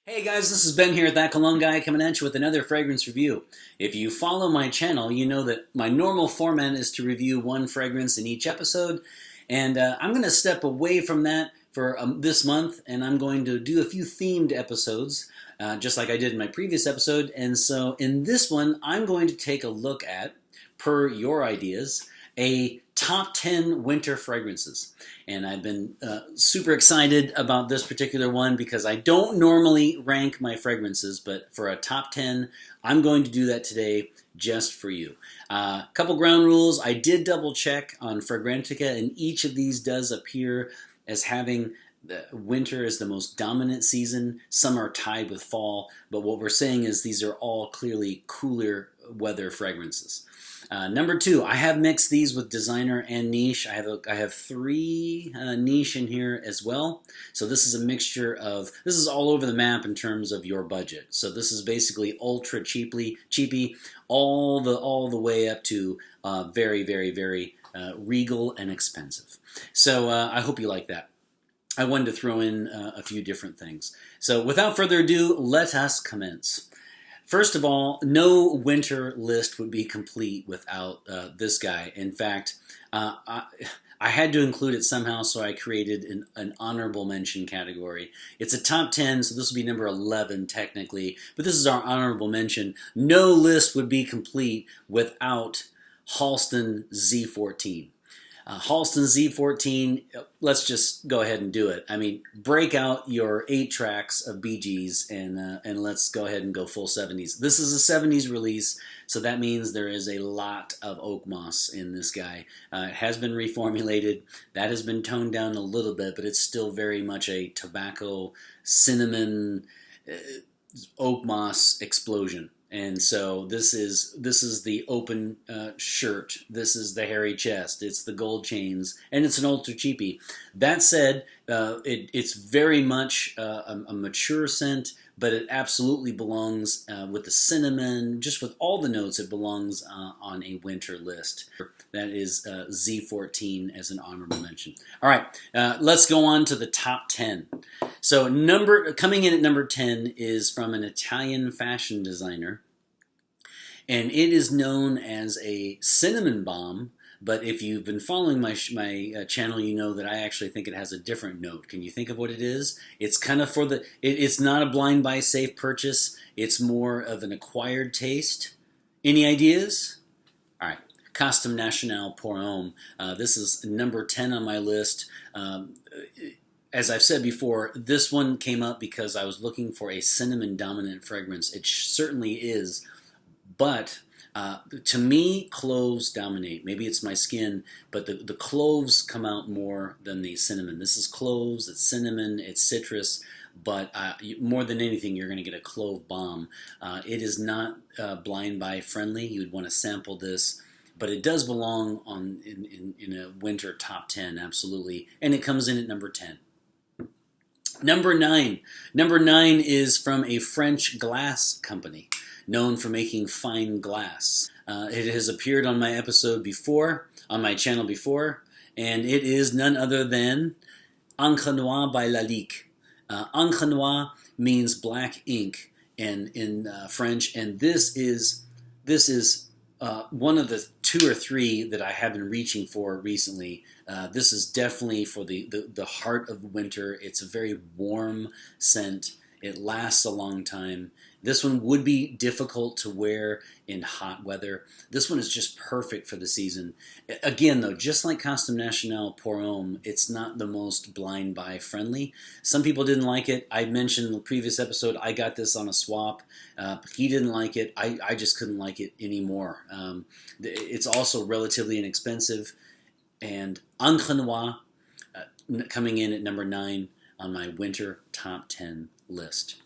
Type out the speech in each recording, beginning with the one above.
Hey guys, this is Ben here at thatcologneguy coming at you with another fragrance review. If you follow my channel, you know that my normal format is to review one fragrance in each episode, and I'm going to step away from that for this month, and I'm going to do a few themed episodes, just like I did in my previous episode. And so in this one, I'm going to take a look at, per your ideas, a top 10 winter fragrances. And I've been super excited about this particular one because I don't normally rank my fragrances, but for a top 10, I'm going to do that today just for you. Couple ground rules. I did double check on Fragrantica, and each of these does appear as having the winter as the most dominant season. Some are tied with fall, but what we're saying is these are all clearly cooler weather fragrances. Number two, I have mixed these with designer and niche. I have three niche in here as well. So this is a mixture of, this is all over the map in terms of your budget. So this is basically ultra cheapy, all the way up to very, very, very regal and expensive. So I hope you like that. I wanted to throw in a few different things. So without further ado, let us commence. First of all, no winter list would be complete without this guy. In fact, I had to include it somehow, so I created an honorable mention category. It's a top 10, so this will be number 11 technically, but this is our honorable mention. No list would be complete without Halston Z14. Halston Z14, let's just go ahead and do it. I mean, break out your 8 tracks of Bee Gees and let's go ahead and go full 70s. This is a 70s release, so that means there is a lot of oak moss in this guy. It has been reformulated. That has been toned down a little bit, but it's still very much a tobacco, cinnamon, oak moss explosion. And so this is the open shirt. This is the hairy chest. It's the gold chains, and it's an ultra cheapy. That said, it's very much a mature scent, but it absolutely belongs with the cinnamon, just with all the notes. It belongs on a winter list. That is Z14 as an honorable mention. All right, let's go on to the top 10. So coming in at number 10 is from an Italian fashion designer, and it is known as a cinnamon bomb. But if you've been following my channel, you know that I actually think it has a different note. Can you think of what it is? It's kind of for the. It's not a blind buy, safe purchase. It's more of an acquired taste. Any ideas? All right. Costume National pour homme. This is number 10 on my list. As I've said before, this one came up because I was looking for a cinnamon dominant fragrance. It certainly is, but to me, cloves dominate. Maybe it's my skin, but the cloves come out more than the cinnamon. This is cloves, it's cinnamon, it's citrus, but more than anything, you're going to get a clove bomb. It is not blind buy friendly. You would want to sample this, but it does belong in a winter top 10, absolutely, and it comes in at number 10. Number 9. Number 9 is from a French glass company known for making fine glass. It has appeared on my episode before, on my channel before, and it is none other than Encre Noire by Lalique. Encre Noire means black ink in French, and this is one of the 2 or 3 that I have been reaching for recently. This is definitely for the heart of winter. It's a very warm scent. It lasts a long time. This one would be difficult to wear in hot weather. This one is just perfect for the season. Again, though, just like Costume National pour homme, it's not the most blind buy friendly. Some people didn't like it. I mentioned in the previous episode, I got this on a swap. He didn't like it. I just couldn't like it anymore. It's also relatively inexpensive. And Encre Noire coming in at number 9 on my winter top 10 list.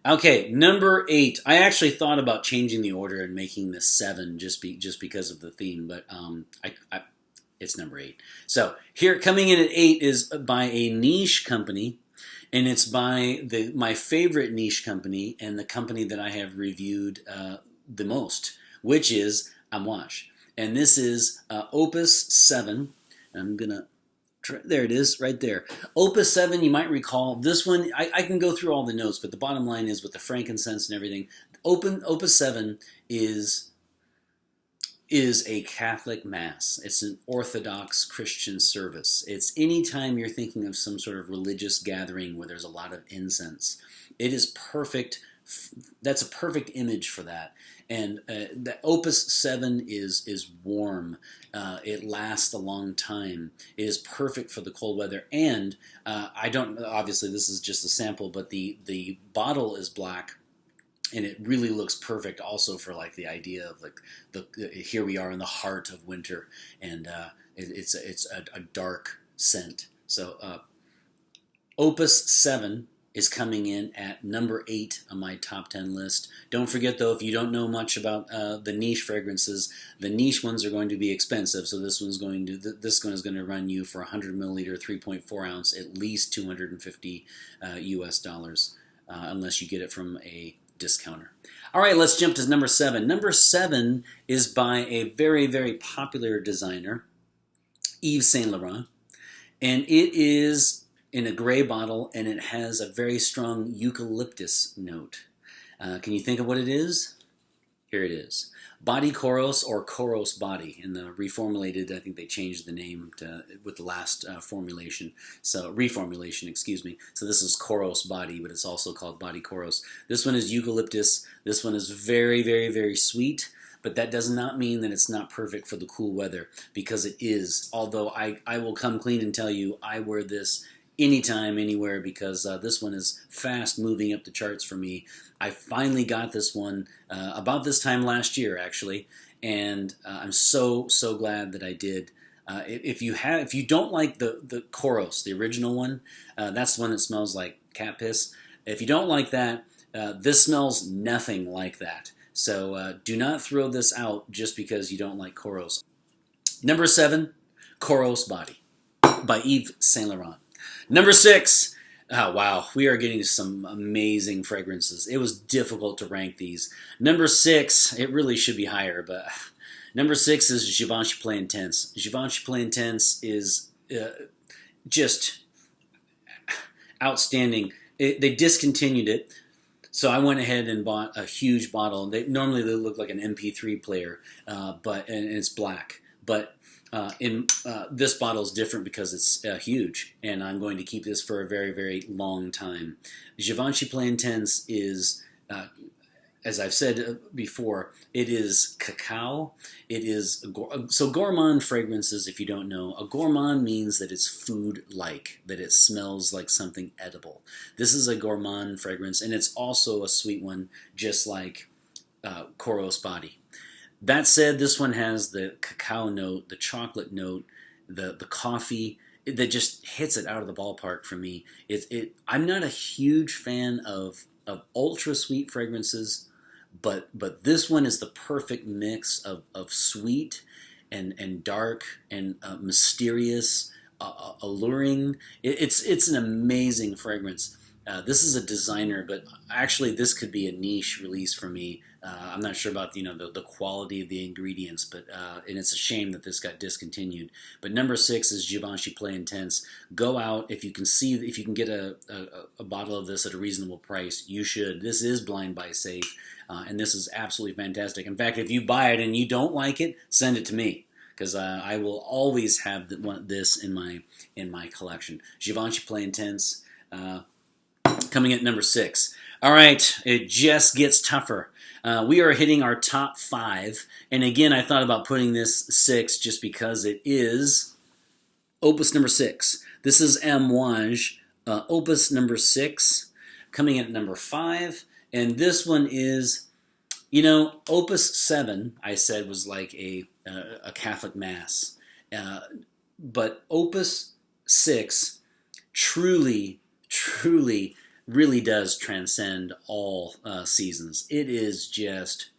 Okay, number 8. I actually thought about changing the order and making this 7 just because of the theme, but it's number 8. So here, coming in at 8 is by a niche company, and it's by my favorite niche company and the company that I have reviewed the most, which is Amouage. And this is Opus VII. I'm going to There it is, right there. Opus 7, you might recall. This one, I can go through all the notes, but the bottom line is with the frankincense and everything, Opus 7 is a Catholic Mass. It's an Orthodox Christian service. It's anytime you're thinking of some sort of religious gathering where there's a lot of incense. It is perfect. That's a perfect image for that. And the Opus 7 is warm. It lasts a long time. It is perfect for the cold weather. And I don't, obviously this is just a sample, but the bottle is black. And it really looks perfect also for like the idea of like here we are in the heart of winter, and it's a dark scent. So Opus 7 is coming in at number 8 on my top 10 list. Don't forget though, if you don't know much about the niche fragrances, the niche ones are going to be expensive. So this one is going to run you for 100 milliliter, 3.4 ounce, at least $250 US, unless you get it from a discounter. All right, let's jump to number 7. Number 7 is by a very, very popular designer, Yves Saint Laurent, and it is in a gray bottle, and it has a very strong eucalyptus note. Can you think of what it is? Here it is. Body Kouros, or Kouros Body. In the reformulated, I think they changed the name with the last reformulation, excuse me. So this is Kouros Body, but it's also called Body Kouros. This one is eucalyptus. This one is very, very, very sweet, but that does not mean that it's not perfect for the cool weather, because it is. Although I will come clean and tell you, I wear this anytime, anywhere, because this one is fast moving up the charts for me. I finally got this one about this time last year, actually, and I'm so glad that I did. If you don't like the Kouros, the original one, that's the one that smells like cat piss. If you don't like that, this smells nothing like that. So do not throw this out just because you don't like Kouros. Number 7, Kouros Body by Yves Saint Laurent. Number 6. Oh, wow, we are getting some amazing fragrances. It was difficult to rank these. Number 6, it really should be higher, but number 6 is Givenchy Play Intense. Givenchy Play Intense is just outstanding. They discontinued it, so I went ahead and bought a huge bottle. Normally they look like an MP3 player, and it's black. But this bottle is different because it's huge, and I'm going to keep this for a very, very long time. Givenchy Play Intense is, as I've said before, it is cacao. It is so gourmand fragrances. If you don't know, a gourmand means that it's food-like, that it smells like something edible. This is a gourmand fragrance, and it's also a sweet one, just like Kouros Body. That said, this one has the cacao note, the chocolate note, the coffee that just hits it out of the ballpark for me. I'm not a huge fan of ultra sweet fragrances, but this one is the perfect mix of sweet and dark and mysterious, alluring. It's an amazing fragrance. This is a designer, but actually this could be a niche release for me. I'm not sure about the quality of the ingredients, but and it's a shame that this got discontinued. But number 6 is Givenchy Play Intense. Go out if you can get a bottle of this at a reasonable price. You should. This is blind buy safe, and this is absolutely fantastic. In fact, if you buy it and you don't like it, send it to me, because I will always have this in my collection. Givenchy Play Intense. Coming at number 6. All right, it just gets tougher. We are hitting our top 5, and again, I thought about putting this 6 just because it is Opus number 6. This is Amouage, Opus number 6, coming in at number 5, and this one is, Opus 7, I said, was like a Catholic Mass, but Opus 6 truly really does transcend all seasons. It is just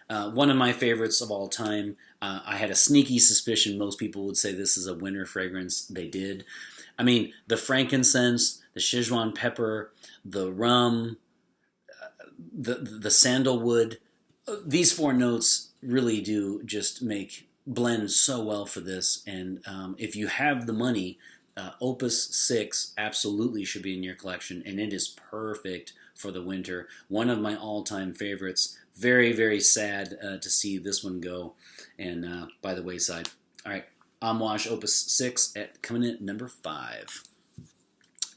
one of my favorites of all time. I had a sneaky suspicion most people would say this is a winter fragrance. They did. I mean, the frankincense, the Szechuan pepper, the rum, the sandalwood, these 4 notes really do just blend so well for this. And if you have the money, Opus VI absolutely should be in your collection, and it is perfect for the winter. One of my all-time favorites. Very, very sad to see this one go and by the wayside. All right, Amouage Opus VI coming in at number 5.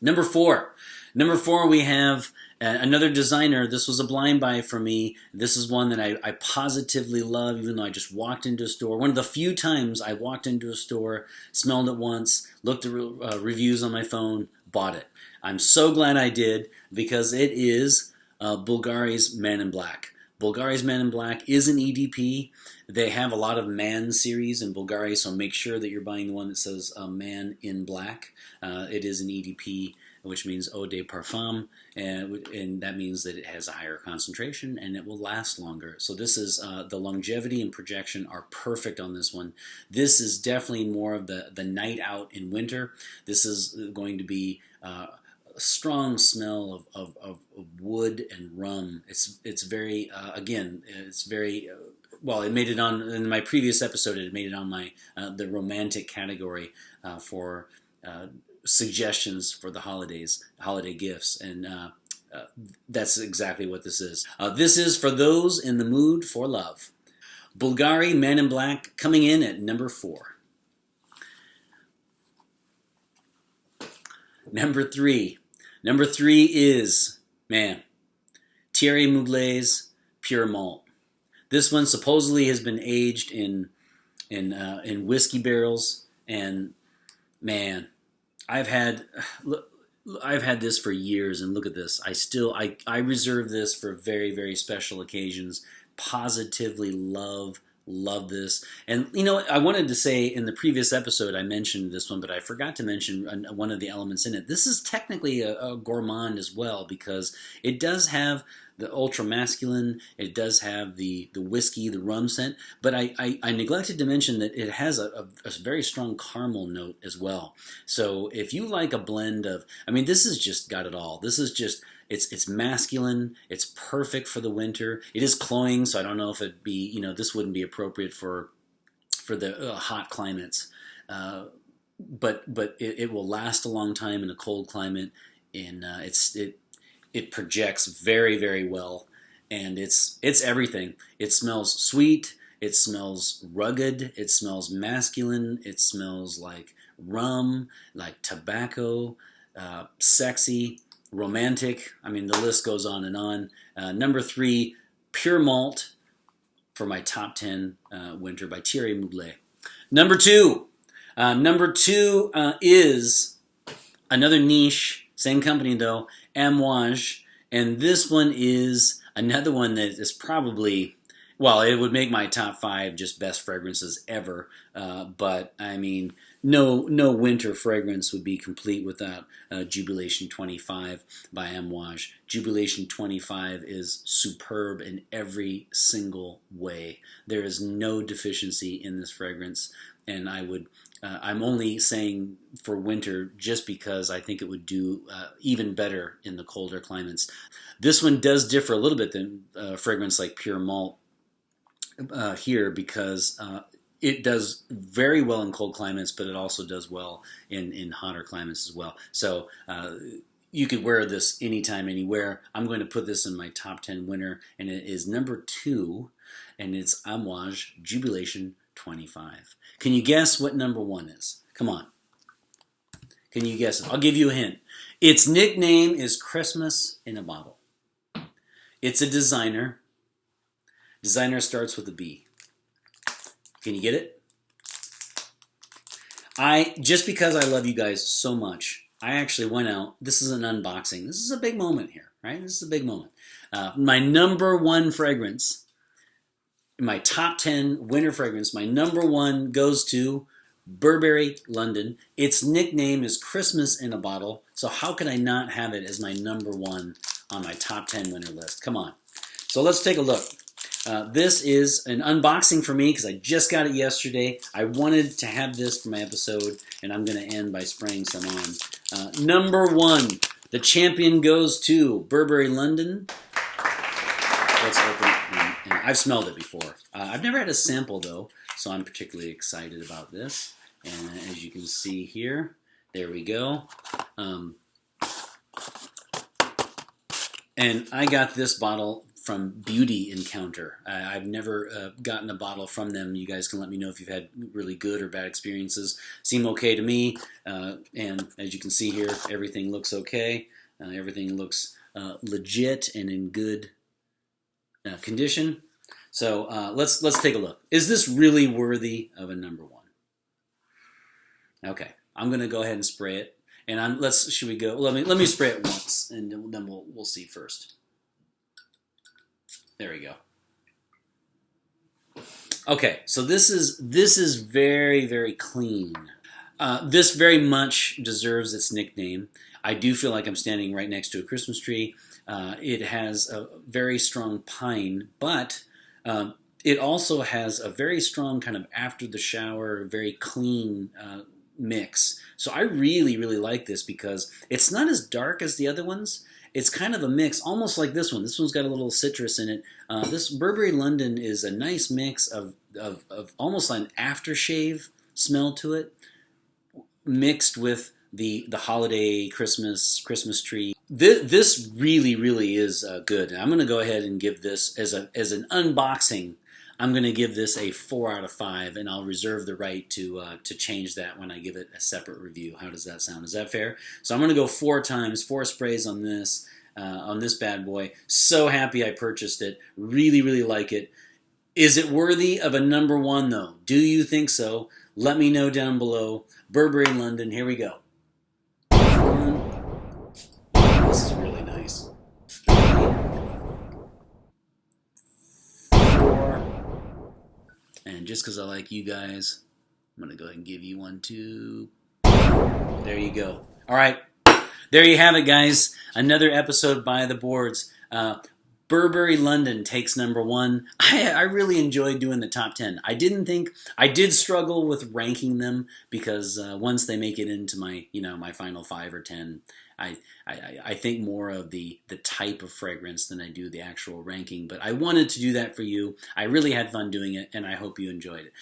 Number 4. Number 4, we have another designer. This was a blind buy for me. This is one that I positively love, even though I just walked into a store. One of the few times I walked into a store, smelled it once, looked at reviews on my phone, bought it. I'm so glad I did, because it is Bvlgari's Man in Black. Bvlgari's Man in Black is an EDP. They have a lot of Man series in Bvlgari, so make sure that you're buying the one that says Man in Black. It is an EDP, which means Eau de Parfum, and that means that it has a higher concentration and it will last longer. So this is the longevity and projection are perfect on this one. This is definitely more of the night out in winter. This is going to be a strong smell of wood and rum. It's very again, it's very well, it made it on in my previous episode. It made it on my the romantic category for suggestions for the holidays, holiday gifts, and that's exactly what this is. This is for those in the mood for love. Bvlgari Man in Black coming in at number 4. Number 3. Number 3 is, man, Thierry Mugler's Pure Malt. This one supposedly has been aged in whiskey barrels, and man, I've had this for years, and look at this. I reserve this for very, very special occasions. Positively love this. And you know, I wanted to say in the previous episode I mentioned this one, but I forgot to mention one of the elements in it. This is technically a gourmand as well, because it does have the ultra masculine, it does have the whiskey, the rum scent, but I neglected to mention that it has a very strong caramel note as well. So if you like a blend of, I mean, this has just got it all. This is just, it's masculine, it's perfect for the winter. It is cloying, so I don't know if it'd be, you know, this wouldn't be appropriate for the hot climates. But it will last a long time in a cold climate, and it projects very, very well, and it's everything. It smells sweet, it smells rugged, it smells masculine, it smells like rum, like tobacco, sexy, romantic. I mean, the list goes on and on. Number 3, Pure Malt for my top 10 winter by Thierry Mugler. Number 2. Number 2 is another niche, same company though, Amouage, and this one is another one that is probably, well, it would make my top 5 just best fragrances ever, but I mean, no winter fragrance would be complete without Jubilation 25 by Amouage. Jubilation 25 is superb in every single way. There is no deficiency in this fragrance, and I'm only saying for winter just because I think it would do even better in the colder climates. This one does differ a little bit than fragrance like Pure Malt here, because it does very well in cold climates, but it also does well in hotter climates as well. So you could wear this anytime, anywhere. I'm going to put this in my top 10 winter, and it is number 2, and it's Amouage Jubilation 25. Can you guess what number 1 is? Come on. Can you guess it? I'll give you a hint. Its nickname is Christmas in a Bottle. It's a designer. Designer starts with a B. Can you get it? Just because I love you guys so much, I actually went out. This is an unboxing. This is a big moment here, right? This is a big moment. My number 1 fragrance, my top 10 winter fragrance, my number 1 goes to Burberry London. Its nickname is Christmas in a Bottle, so how could I not have it as my number 1 on my top 10 winter list? Come on. So let's take a look. This is an unboxing for me because I just got it yesterday. I wanted to have this for my episode, and I'm going to end by spraying some on. Number 1, the champion goes to Burberry London. Let's open it. And I've smelled it before. I've never had a sample though, so I'm particularly excited about this. And as you can see here, There we go. And I got this bottle from Beauty Encounter. I've never gotten a bottle from them. You guys can let me know if you've had really good or bad experiences. Seem okay to me. And as you can see here, everything looks okay. Everything looks legit and in good condition. So let's take a look. Is this really worthy of a number one? Okay, I'm gonna go ahead and spray it. And should we go? Let me spray it once, and then we'll see first. There we go. Okay, so this is very, very clean. This very much deserves its nickname. I do feel like I'm standing right next to a Christmas tree. It has a very strong pine, but it also has a very strong kind of after the shower, very clean mix. So I really, really like this because it's not as dark as the other ones. It's kind of a mix, almost like this one. This one's got a little citrus in it. This Burberry London is a nice mix of almost an aftershave smell to it, mixed with the holiday Christmas tree. This really, really is good. I'm going to go ahead and give this as an unboxing. I'm going to give this a 4 out of 5, and I'll reserve the right to change that when I give it a separate review. How does that sound? Is that fair? So I'm going to go 4 sprays on this bad boy. So happy I purchased it. Really, really like it. Is it worthy of a number one, though? Do you think so? Let me know down below. Burberry London, here we go. This is really nice. 4. And just because I like you guys, I'm going to go ahead and give you 1, 2. There you go. All right. There you have it, guys. Another episode by the boards. Burberry London takes number 1. I really enjoyed doing the top 10. I did struggle with ranking them because once they make it into my my final 5 or 10, I think more of the type of fragrance than I do the actual ranking. But I wanted to do that for you. I really had fun doing it, and I hope you enjoyed it.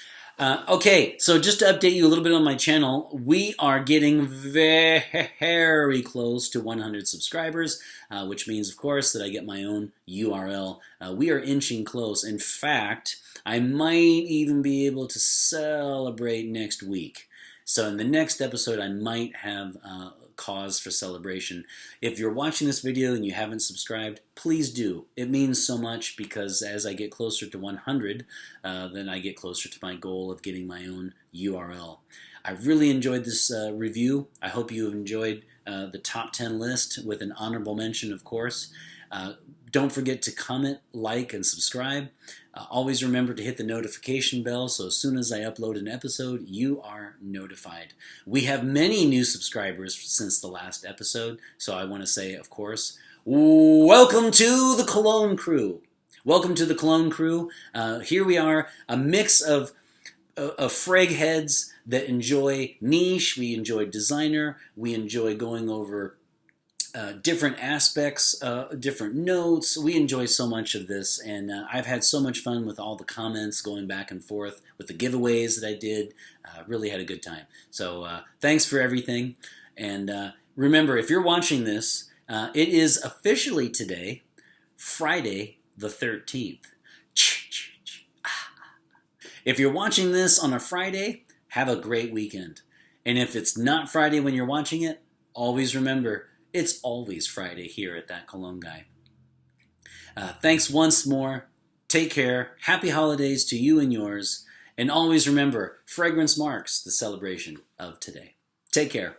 Okay, so just to update you a little bit on my channel, we are getting very close to 100 subscribers, which means, of course, that I get my own URL. We are inching close. In fact, I might even be able to celebrate next week. So in the next episode, I might have cause for celebration. If you're watching this video and you haven't subscribed, please do. It means so much because as I get closer to 100, then I get closer to my goal of getting my own URL. I really enjoyed this review. I hope you have enjoyed the top 10 list with an honorable mention, of course. Don't forget to comment, like, and subscribe. Always remember to hit the notification bell so as soon as I upload an episode, you are notified. We have many new subscribers since the last episode, so I want to say, of course, welcome to the Cologne crew. Welcome to the Cologne crew. Here we are, a mix of frag heads that enjoy niche, we enjoy designer, we enjoy going over different aspects, different notes. We enjoy so much of this, and I've had so much fun with all the comments going back and forth with the giveaways that I did. Really had a good time. So thanks for everything. And remember, if you're watching this, it is officially today, Friday the 13th. If you're watching this on a Friday, have a great weekend. And if it's not Friday when you're watching it, always remember, it's always Friday here at That Cologne Guy. Thanks once more. Take care. Happy holidays to you and yours. And always remember, fragrance marks the celebration of today. Take care.